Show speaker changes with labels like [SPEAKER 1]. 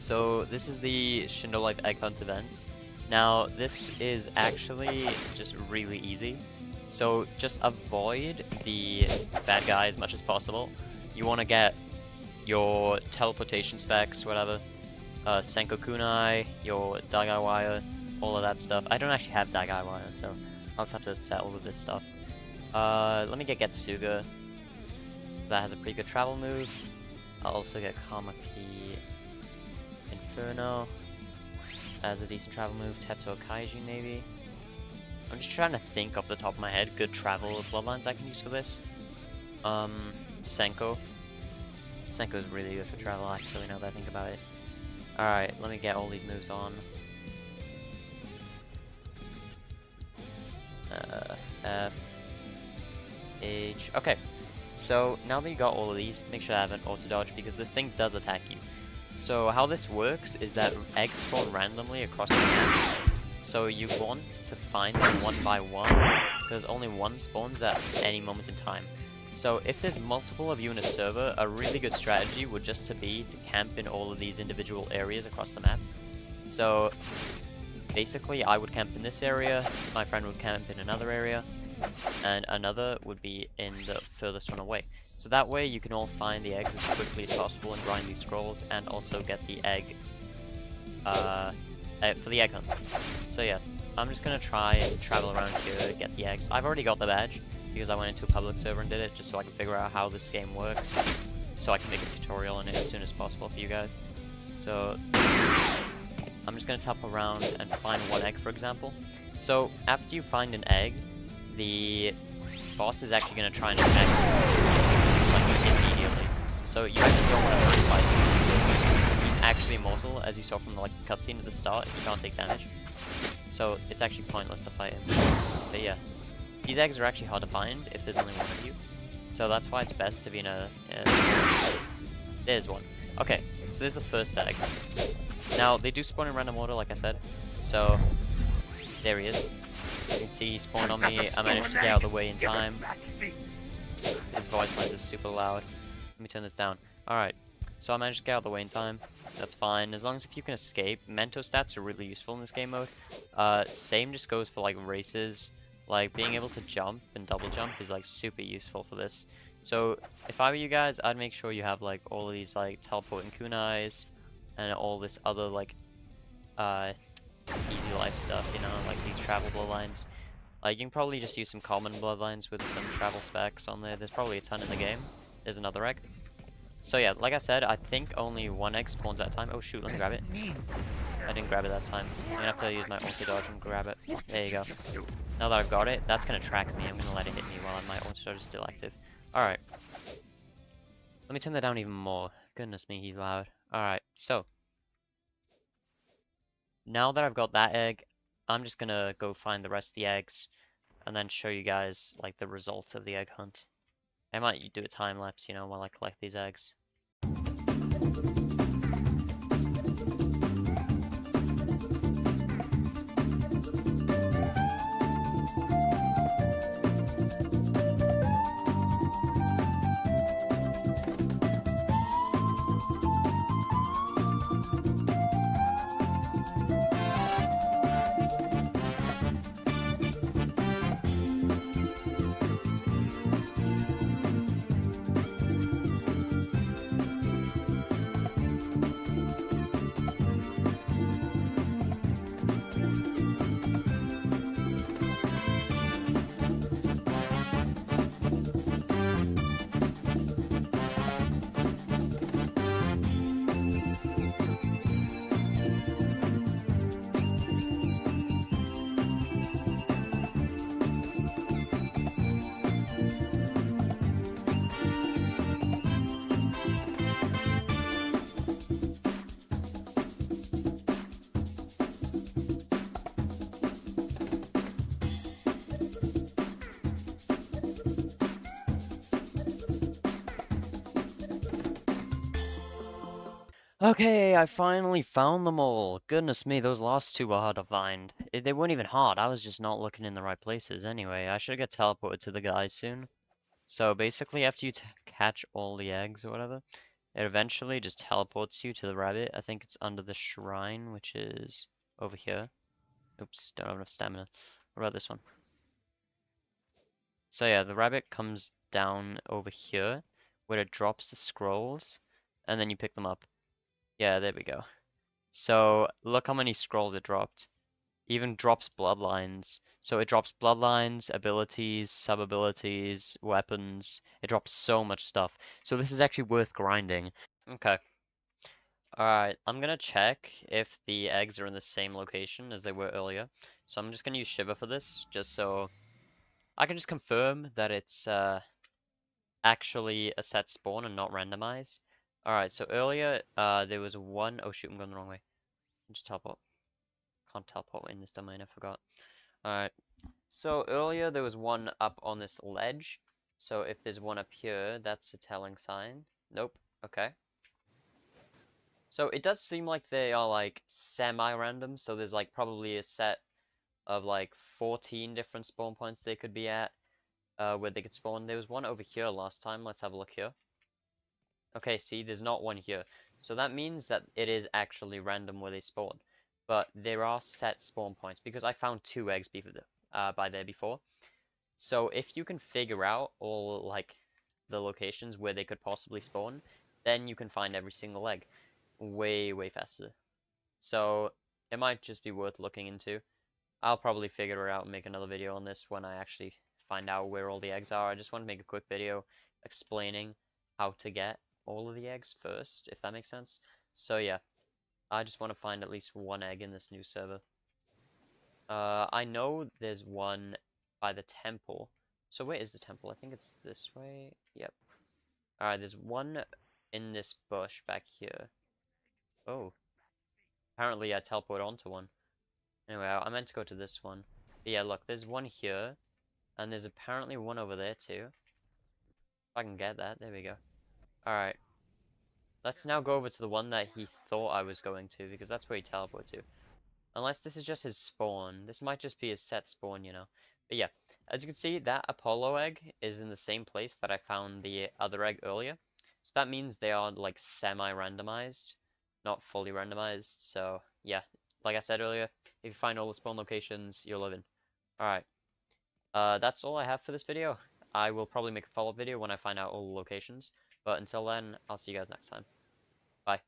[SPEAKER 1] So this is the Shindo Life Egghunt event. Now this is actually just really easy. So just avoid the bad guy as much as possible. You want to get your teleportation specs, whatever, Senko Kunai, your Dagai wire, all of that stuff. I don't actually have Dagai wire, so I'll just have to set all of this stuff. Let me get Getsuga, because that has a pretty good travel move. I'll also get Kamaki Inferno as a decent travel move. Tetsuo Kaiji maybe. I'm just trying to think off the top of my head good travel bloodlines I can use for this. Senko. Senko is really good for travel actually now that I think about it. Alright, let me get all these moves on. F, H. Okay, so now that you got all of these, make sure I have an auto dodge because this thing does attack you. So how this works is that eggs spawn randomly across the map. So you want to find them one by one because only one spawns at any moment in time. So if there's multiple of you in a server, a really good strategy would just to be to camp in all of these individual areas across the map. So basically I would camp in this area, my friend would camp in another area, and another would be in the furthest one away. So that way you can all find the eggs as quickly as possible and grind these scrolls and also get the egg for the egg hunt. So yeah, I'm just gonna try and travel around here, get the eggs. I've already got the badge because I went into a public server and did it just so I can figure out how this game works, so I can make a tutorial on it as soon as possible for you guys. So I'm just gonna tap around and find one egg, for example. So after you find an egg, the boss is actually gonna try and attack you like immediately. So you actually don't want to fight him. He's actually immortal, as you saw from the cutscene at the start. He can't take damage, so it's actually pointless to fight him. But yeah, these eggs are actually hard to find if there's only one of you. So that's why it's best to be in a there's one. Okay, so there's the first egg. Now they do spawn in random order, like I said. So there he is. As you can see, he spawned on me. I managed to get out of the way in time. His voice lines is super loud. Let me turn this down. Alright, so I managed to get out of the way in time. That's fine. As long as if you can escape. Mento stats are really useful in this game mode. Same just goes for like races. Like being able to jump and double jump is like super useful for this. So if I were you guys, I'd make sure you have like all of these like teleporting kunais and all this other like easy life stuff, you know, like these travel bloodlines. Like you can probably just use some common bloodlines with some travel specs on there. There's probably a ton in the game. There's another egg. So yeah, like I said, I think only one egg spawns at a time. Oh shoot, let me grab it. I didn't grab it that time. I'm gonna have to use my auto dodge and grab it. There you go. Now that I've got it, that's gonna track me. I'm gonna let it hit me while my auto dodge is still active. Alright. Let me turn that down even more. Goodness me, he's loud. Alright, so now that I've got that egg, I'm just gonna go find the rest of the eggs and then show you guys like the results of the egg hunt. I might do a time lapse, you know, while I collect these eggs. Okay, I finally found them all. Goodness me, those last two were hard to find. They weren't even hard, I was just not looking in the right places. Anyway, I should get teleported to the guys soon. So basically, after you catch all the eggs or whatever, It eventually just teleports you to the rabbit. I think it's under the shrine, which is over here. Oops, don't have enough stamina. What about this one? So yeah, the rabbit comes down over here, where it drops the scrolls, and then you pick them up. Yeah, there we go. So look how many scrolls it dropped. Even drops bloodlines. So it drops bloodlines, abilities, sub-abilities, weapons. It drops so much stuff. So this is actually worth grinding. Okay. Alright, I'm gonna check if the eggs are in the same location as they were earlier. So I'm just gonna use Shiver for this, just so I can just confirm that it's actually a set spawn and not randomized. Alright, so earlier there was one. Oh shoot, I'm going the wrong way. Just teleport. Can't teleport in this domain, I forgot. Alright, so earlier there was one up on this ledge. So if there's one up here, that's a telling sign. Nope. Okay. So it does seem like they are like semi-random. So there's like probably a set of like 14 different spawn points they could be at, where they could spawn. There was one over here last time. Let's have a look here. Okay, see, there's not one here. So that means that it is actually random where they spawn. But there are set spawn points because I found 2 eggs by there before. So if you can figure out all like the locations where they could possibly spawn, then you can find every single egg way, way faster. So it might just be worth looking into. I'll probably figure it out and make another video on this when I actually find out where all the eggs are. I just want to make a quick video explaining how to get all of the eggs first, if that makes sense. So yeah, I just want to find at least one egg in this new server. I know there's one by the temple. So where is the temple? I think it's this way. Yep. Alright, there's one in this bush back here. Oh, apparently I teleported onto one. Anyway, I meant to go to this one. But yeah, look, there's one here. And there's apparently one over there too. If I can get that, there we go. Alright, let's now go over to the one that he thought I was going to, because that's where he teleported to. Unless this is just his spawn. This might just be his set spawn, you know. But yeah, as you can see, that Apollo egg is in the same place that I found the other egg earlier. So that means they are like semi-randomized, not fully randomized. So yeah, like I said earlier, if you find all the spawn locations, you're living. Alright. That's all I have for this video. I will probably make a follow-up video when I find out all the locations. But until then, I'll see you guys next time. Bye.